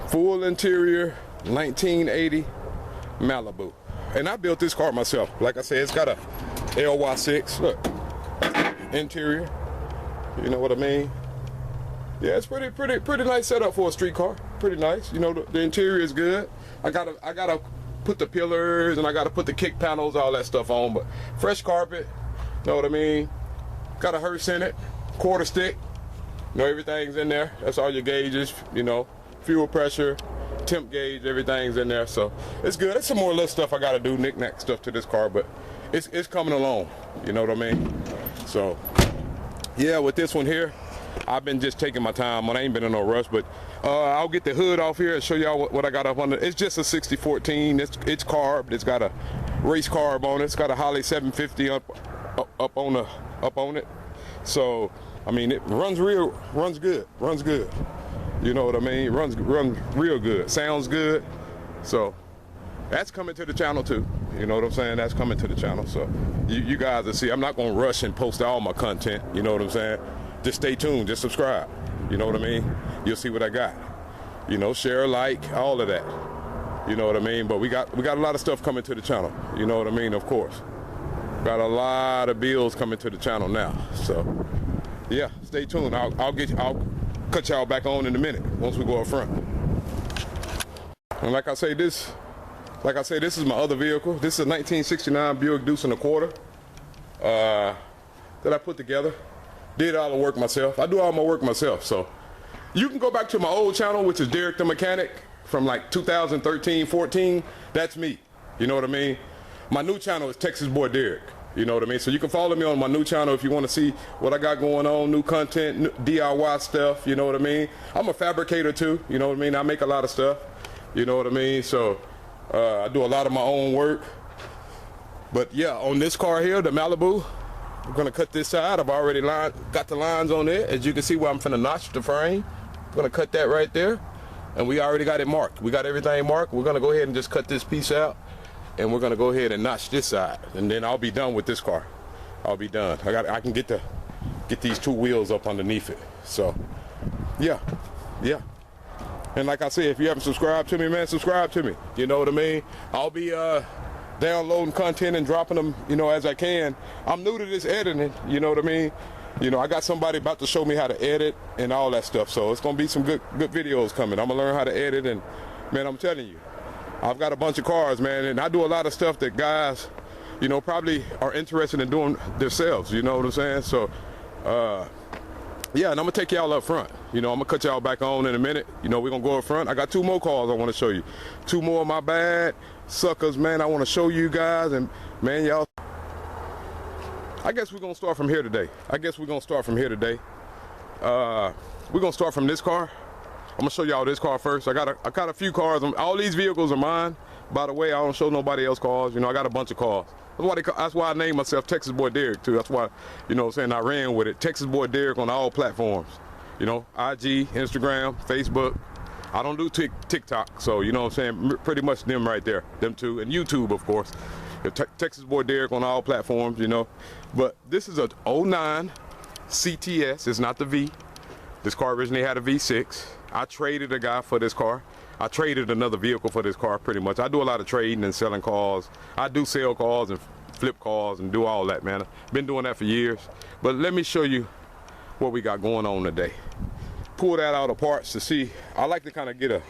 Full interior, 1980 Malibu. And I built this car myself. Like I said, it's got a LY6. Look, interior. You know what I mean? Yeah, it's pretty nice setup for a street car. Pretty nice. You know, the interior is good. I gotta put the pillars and I gotta put the kick panels, all that stuff on. But fresh carpet. You know what I mean? Got a hearse in it. Quarter stick. You know, everything's in there. That's all your gauges. You know, fuel pressure, temp gauge, everything's in there. So it's good. There's some more little stuff I gotta do, knick-knack stuff to this car, but it's coming along. You know what I mean? So yeah, with this one here, I've been just taking my time. I ain't been in no rush, but I'll get the hood off here and show y'all what I got up under. It's just a 6014. It's carbed. It's got a race carb on it. It's got a Holley 750 up on it. So I mean, it runs good. You know what I mean? Runs real good. Sounds good. So that's coming to the channel too. You know what I'm saying? That's coming to the channel. So you guys will see. I'm not gonna rush and post all my content. You know what I'm saying? Just stay tuned. Just subscribe. You know what I mean? You'll see what I got. You know, share, like, all of that. You know what I mean? But we got a lot of stuff coming to the channel. You know what I mean? Of course. Got a lot of bills coming to the channel now. So yeah, stay tuned. I'll cut y'all back on in a minute once we go up front. And like I say, this is my other vehicle. This is a 1969 Buick Deuce and a quarter that I put together. Did all the work myself. I do all my work myself. So you can go back to my old channel, which is Derek the Mechanic from like 2013, 14. That's me. You know what I mean? My new channel is Texas Boy Derek. You know what I mean? So you can follow me on my new channel if you want to see what I got going on, new content, new DIY stuff, you know what I mean? I'm a fabricator too, you know what I mean? I make a lot of stuff, you know what I mean? So I do a lot of my own work. But yeah, on this car here, the Malibu, I'm gonna cut this side. I've already got the lines on there. As you can see where I'm finna notch the frame. I'm gonna cut that right there. And we already got it marked. We got everything marked. We're gonna go ahead and just cut this piece out. And we're gonna go ahead and notch this side, and then I'll be done with this car. I'll be done. I can get these two wheels up underneath it. So, yeah. And like I said, if you haven't subscribed to me, man, subscribe to me. You know what I mean? I'll be downloading content and dropping them, you know, as I can. I'm new to this editing. You know what I mean? You know, I got somebody about to show me how to edit and all that stuff. So it's gonna be some good videos coming. I'm gonna learn how to edit, and man, I'm telling you. I've got a bunch of cars, man, and I do a lot of stuff that guys, you know, probably are interested in doing themselves, you know what I'm saying? So, yeah, and I'm gonna take y'all up front. You know, I'm gonna cut y'all back on in a minute. You know, we're gonna go up front. I got two more cars I wanna show you. Two more of my bad suckers, man, I wanna show you guys, and man, y'all, I guess we're gonna start from here today. We're gonna start from this car. I'm gonna show y'all this car first. I got a few cars. All these vehicles are mine. By the way, I don't show nobody else cars. You know, I got a bunch of cars. That's why I named myself Texas Boy Derek too. That's why, you know what I'm saying, I ran with it. Texas Boy Derek on all platforms. You know, IG, Instagram, Facebook. I don't do TikTok, so you know what I'm saying, pretty much them right there, them two, and YouTube, of course. Texas Boy Derek on all platforms, you know. But this is a 09 CTS. It's not the V. This car originally had a V6. I traded a guy for this car. I traded another vehicle for this car, pretty much. I do a lot of trading and selling cars. I do sell cars and flip cars and do all that, man. I've been doing that for years. But let me show you what we got going on today. Pull that out of parts to see. I like to kind of get a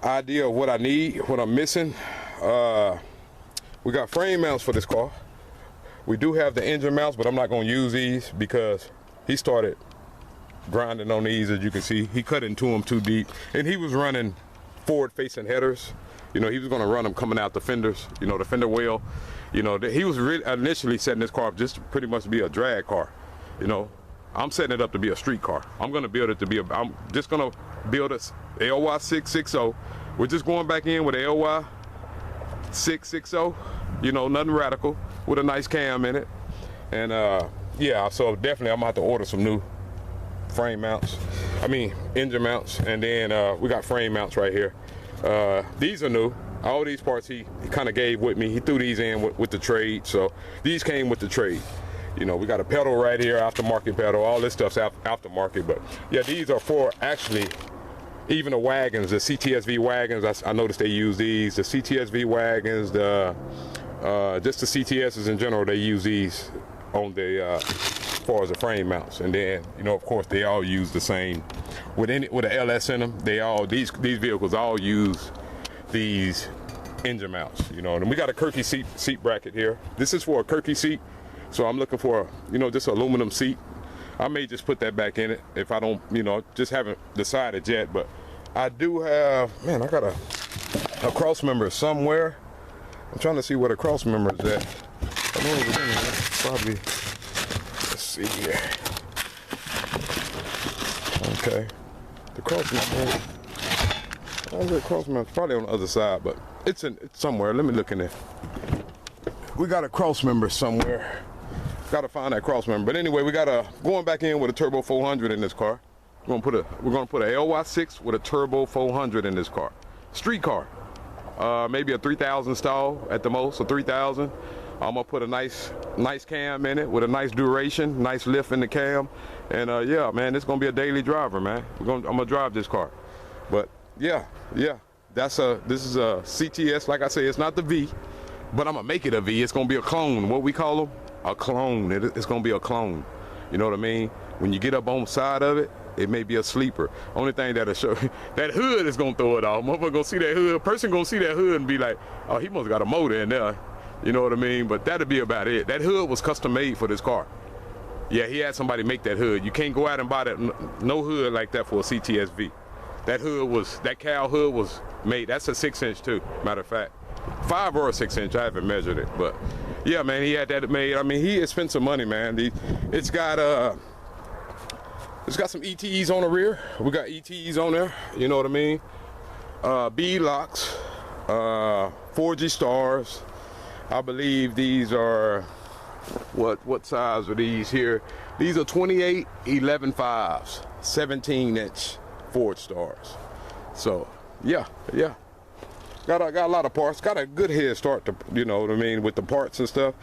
idea of what I need, what I'm missing. We got frame mounts for this car. We do have the engine mounts, but I'm not gonna use these because he started grinding on these. As you can see, he cut into them too deep, and he was running forward facing headers. You know, he was gonna run them coming out the fenders, you know, the fender well. You know, he was initially setting this car up just to pretty much be a drag car. You know, I'm setting it up to be a street car. I'm gonna build it to be I'm just gonna build a LY660. We're just going back in with a LY660, you know, nothing radical, with a nice cam in it. And yeah, so definitely I'm gonna have to order some new frame mounts, engine mounts, and then we got frame mounts right here. These are new. All these parts he kind of gave with me. He threw these in with the trade, so these came with the trade. You know, we got a pedal right here, aftermarket pedal. All this stuff's aftermarket, but yeah, these are for actually even the wagons, the CTSV wagons, I noticed they use these. The CTSV wagons, just the CTSs in general, they use these on the as far as the frame mounts. And then, you know, of course, they all use the same with an LS in them. They all these vehicles all use these engine mounts. You know, and we got a Kirky seat bracket here. This is for a Kirky seat, so I'm looking for, you know, just an aluminum seat. I may just put that back in it if I don't, you know, just haven't decided yet. But I do have, man, I got a cross member somewhere. I'm trying to see where the cross member is at. I know it was in there. Probably, let's see here. Okay, the cross member. Where's the cross member? It's probably on the other side, but it's somewhere. Let me look in there. We got a cross member somewhere. Got to find that cross member. But anyway, we got going back in with a turbo 400 in this car. We're gonna put a LY6 with a turbo 400 in this car. Street car. Maybe a 3,000 stall at the most, a 3,000. I'm gonna put a nice cam in it with a nice duration, nice lift in the cam, and yeah, man, it's gonna be a daily driver, man. I'm gonna drive this car. But yeah, this is a CTS. Like I say, it's not the V, but I'm gonna make it a V. It's gonna be a clone. What we call them? A clone. It's gonna be a clone. You know what I mean? When you get up on the side of it, it may be a sleeper. Only thing that'll show that hood is gonna throw it off. Motherfucker gonna see that hood. Person gonna see that hood and be like, oh, he must got a motor in there. You know what I mean? But that'll be about it. That hood was custom made for this car. Yeah, he had somebody make that hood. You can't go out and buy that no hood like that for a CTSV. That cow hood was made. That's a 6-inch too. Matter of fact, 5 or a 6-inch. I haven't measured it, but yeah, man, he had that made. I mean, he had spent some money, man. It's got some ETEs on the rear. We got ETEs on there. You know what I mean? B locks, 4G stars. I believe these are what size are these here? These are 28 11.5s, 17-inch Ford stars. So yeah. Got a lot of parts. Got a good head start to, you know what I mean, with the parts and stuff.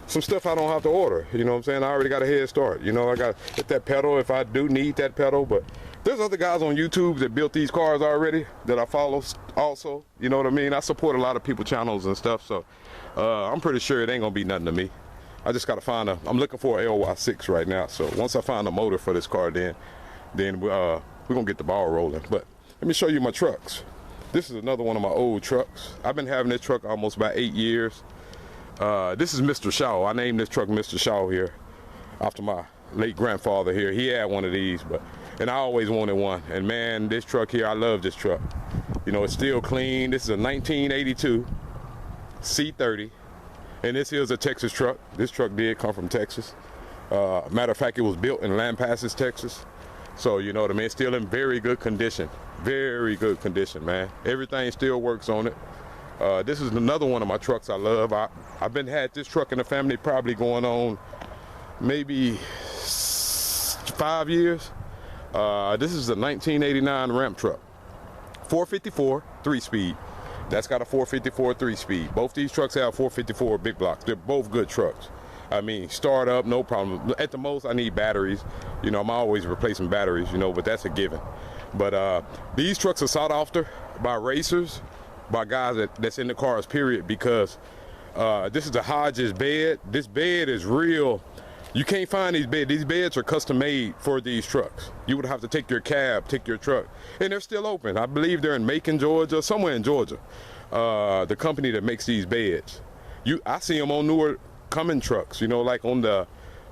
Some stuff I don't have to order, you know what I'm saying? I already got a head start. You know, I got to hit that pedal if I do need that pedal. But there's other guys on YouTube that built these cars already that I follow also. You know what I mean? I support a lot of people's channels and stuff. So I'm pretty sure it ain't going to be nothing to me. I just got to find I'm looking for an LY6 right now. So once I find a motor for this car, then we're going to get the ball rolling. But let me show you my trucks. This is another one of my old trucks. I've been having this truck almost about 8 years. This is Mr. Shaw. I named this truck Mr. Shaw here after my late grandfather here. He had one of these, and I always wanted one. And man, this truck here, I love this truck. You know, it's still clean. This is a 1982 C30, and this is a Texas truck. This truck did come from Texas. Matter of fact, it was built in Lampasas, Texas. So, you know what I mean? It's still in very good condition. Very good condition, man. Everything still works on it. This is another one of my trucks I love. I've had this truck in the family probably going on maybe 5 years. This is a 1989 Ram truck. 454 3-speed. That's got a 454 3-speed. Both these trucks have 454 big blocks. They're both good trucks. I mean, start up, no problem. At the most, I need batteries. You know, I'm always replacing batteries, you know, but that's a given. But these trucks are sought after by racers, by guys that's in the cars, period, because this is a Hodges bed. This bed is real. You can't find these beds. These beds are custom made for these trucks. You would have to take your cab, take your truck, and they're still open. I believe they're in Macon, Georgia, somewhere in Georgia. The company that makes these beds. I see them on newer Cummins trucks, you know, like on the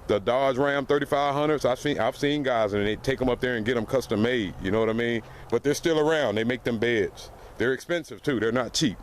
Dodge Ram 3500s. I've seen guys and they take them up there and get them custom made, you know what I mean? But they're still around. They make them beds. They're expensive too. They're not cheap.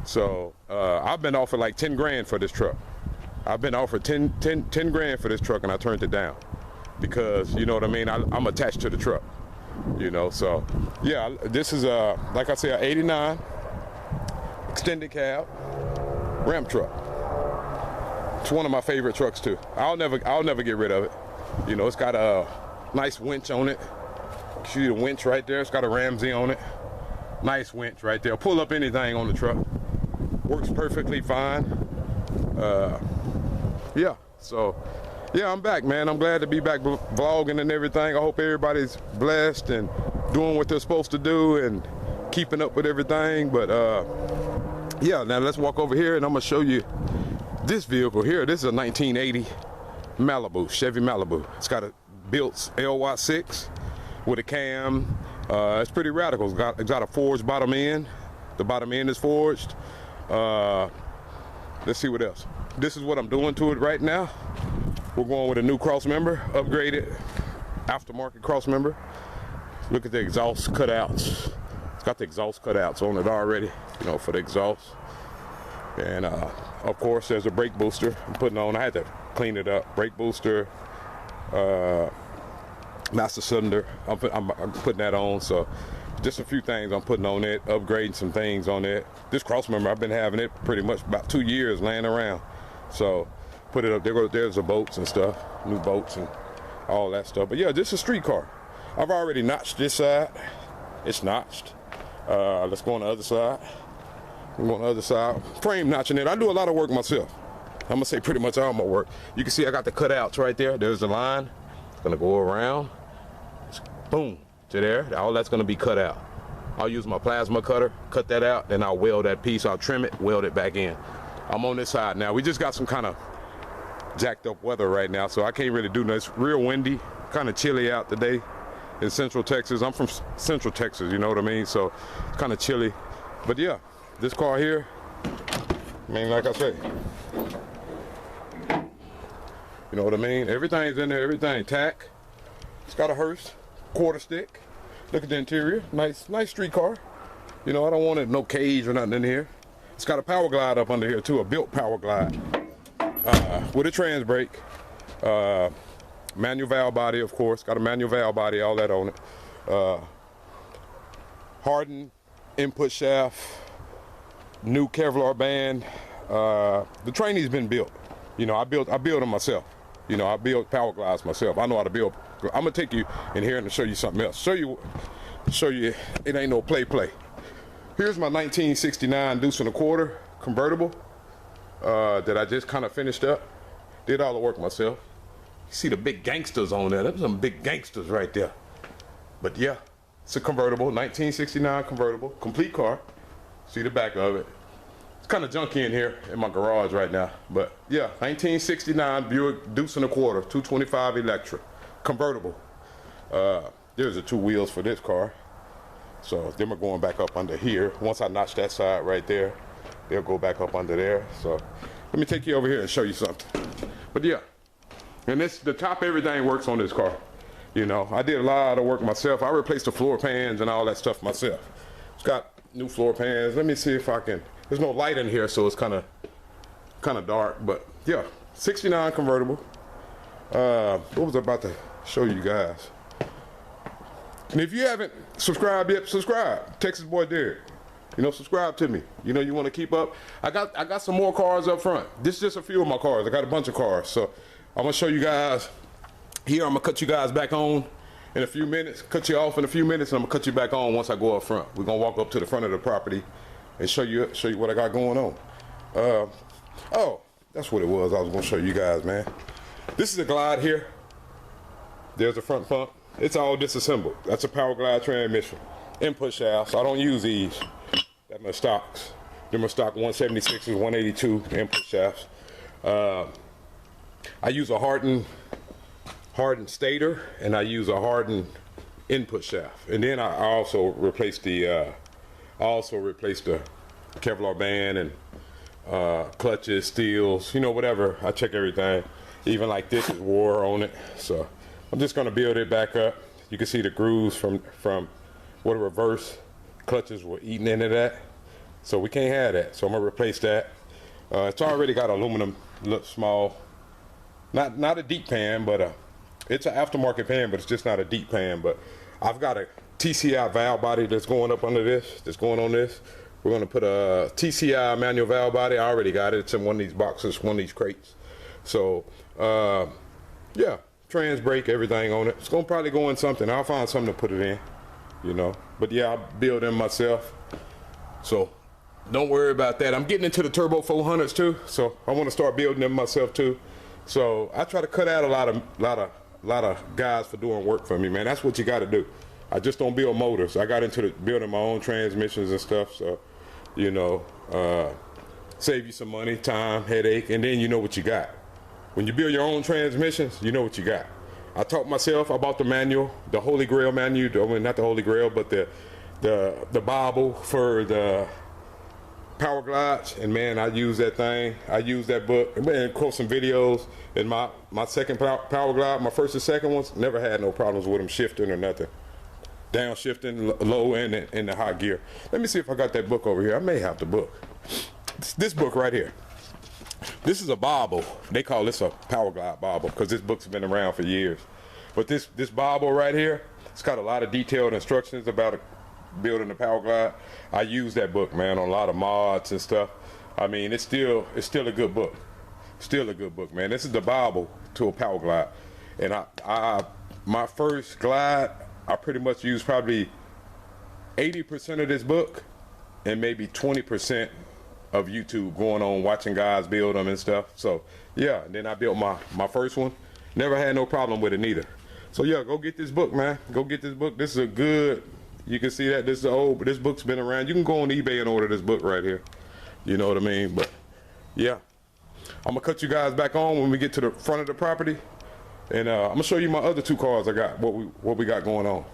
So I've been offered like 10 grand for this truck. I've been offered 10 grand for this truck, and I turned it down because, you know what I mean, I'm attached to the truck, you know. So yeah, this is like I said, an 89 extended cab Ram truck. It's one of my favorite trucks too. I'll never get rid of it. You know, it's got a nice winch on it. See the winch right there? It's got a Ramsey on it. Nice winch right there. Pull up anything on the truck. Works perfectly fine. Yeah, so yeah, I'm back, man. I'm glad to be back vlogging and everything. I hope everybody's blessed and doing what they're supposed to do and keeping up with everything. But yeah, now let's walk over here and I'm gonna show you this vehicle here. This is a 1980 Malibu, Chevy Malibu. It's got a built LY6 with a cam. It's pretty radical. It's got a forged bottom end. The bottom end is forged. Let's see what else. This is what I'm doing to it right now. We're going with a new cross member, upgraded aftermarket cross member. Look at the exhaust cutouts. It's got the exhaust cutouts on it already, you know, for the exhaust. And of course, there's a brake booster I'm putting on. I had to clean it up. Brake booster, master cylinder. I'm putting that on. So just a few things I'm putting on it, upgrading some things on it. This cross member, I've been having it pretty much about 2 years laying around. So put it up. There's the bolts and stuff, new bolts and all that stuff. But yeah, just a street car. I've already notched this side. It's notched. Let's go on the other side. I'm on the other side. Frame notching it. I do a lot of work myself. I'm gonna say pretty much all my work. You can see I got the cutouts right there. There's the line. It's gonna go around. Boom, to there. All that's gonna be cut out. I'll use my plasma cutter, cut that out, then I'll weld that piece. I'll trim it, weld it back in. I'm on this side now. We just got some kind of jacked up weather right now, so I can't really do this. It's real windy, kind of chilly out today in Central Texas. I'm from Central Texas, you know what I mean? So it's kind of chilly. But yeah, this car here, I mean, like I say, you know what I mean? Everything's in there, everything. Tack. It's got a hearse, quarter stick. Look at the interior. Nice street car. You know, I don't want it no cage or nothing in here. It's got a power glide up under here too, a built power glide. With a trans brake. Manual valve body, of course. Got a manual valve body, all that on it. Hardened input shaft. New Kevlar band. The training's been built. You know, I build them myself. You know, I build power glides myself. I know how to build. I'm gonna take you in here and show you something else. Show you it ain't no play. Here's my 1969 deuce and a quarter convertible that I just kind of finished up. Did all the work myself. You see the big gangsters on there. There's some big gangsters right there. But yeah, it's a convertible, 1969 convertible, complete car. See the back of it. It's kind of junky in here in my garage right now. But yeah, 1969 Buick deuce and a quarter, 225 electric, convertible. There's the two wheels for this car. So them are going back up under here. Once I notch that side right there, they'll go back up under there. So let me take you over here and show you something. But yeah, and the top everything works on this car. You know, I did a lot of work myself. I replaced the floor pans and all that stuff myself. It's got new floor pans. Let me see if I can. There's no light in here, so it's kind of dark. But yeah, 69 convertible. What was I about to show you guys? And if you haven't subscribed yet, subscribe. Texas Boy Derek. You know, subscribe to me. You know, you want to keep up. I got some more cars up front. This is just a few of my cars. I got a bunch of cars. So I'm gonna show you guys here. I'm gonna cut you guys back on in a few minutes. Cut you off in a few minutes, and I'm gonna cut you back on once I go up front. We're gonna walk up to the front of the property and show you what I got going on. Oh, that's what it was. I was gonna show you guys, man. This is a glide here. There's the front pump. It's all disassembled. That's a power glide transmission. Input shafts. I don't use these. That's my stocks. Them are stock 176s, 182 input shafts. I use a hardened stator, and I use a hardened input shaft. And then I also replaced the Kevlar band and clutches, steels, you know, whatever. I check everything. Even like this is war on it. So I'm just gonna build it back up. You can see the grooves from what a reverse clutches were eating into that. So we can't have that. So I'm gonna replace that. It's already got aluminum, look small. Not a deep pan, but it's an aftermarket pan, but it's just not a deep pan. But I've got a TCI valve body that's going up under this, that's going on this. We're gonna put a TCI manual valve body. I already got it. It's in one of these boxes, one of these crates. So yeah, trans brake, everything on it. It's gonna probably go in something. I'll find something to put it in, you know. But yeah, I build them myself. So don't worry about that. I'm getting into the Turbo 400s too, so I want to start building them myself too. So I try to cut out a lot of guys for doing work for me, man. That's what you got to do. I just don't build motors. I got into building my own transmissions and stuff, so, you know, save you some money, time, headache, and then you know what you got. When you build your own transmissions, you know what you got. I taught myself about the manual, the Holy Grail manual, I mean, not the Holy Grail, but the Bible for the Power Glides, and man, I use that thing. I use that book, and man, quote some videos. And my second Power Glide, my first and second ones, never had no problems with them shifting or nothing. Downshifting, low and in the high gear. Let me see if I got that book over here. I may have the book. This book right here. This is a Bible. They call this a Power Glide Bible because this book's been around for years. But this Bible right here, it's got a lot of detailed instructions about building the Power Glide. I use that book, man, on a lot of mods and stuff. I mean, it's still a good book. Still a good book, man. This is the Bible to a Power Glide. And my first glide, I pretty much used probably 80% of this book and maybe 20% of YouTube, going on watching guys build them and stuff. So yeah, and then I built my first one. Never had no problem with it neither. So yeah, go get this book, man. Go get this book. This is a good, you can see that this is old, but this book's been around. You can go on eBay and order this book right here. You know what I mean? But yeah, I'm gonna cut you guys back on when we get to the front of the property. And I'm gonna show you my other two cars I got, what we got going on.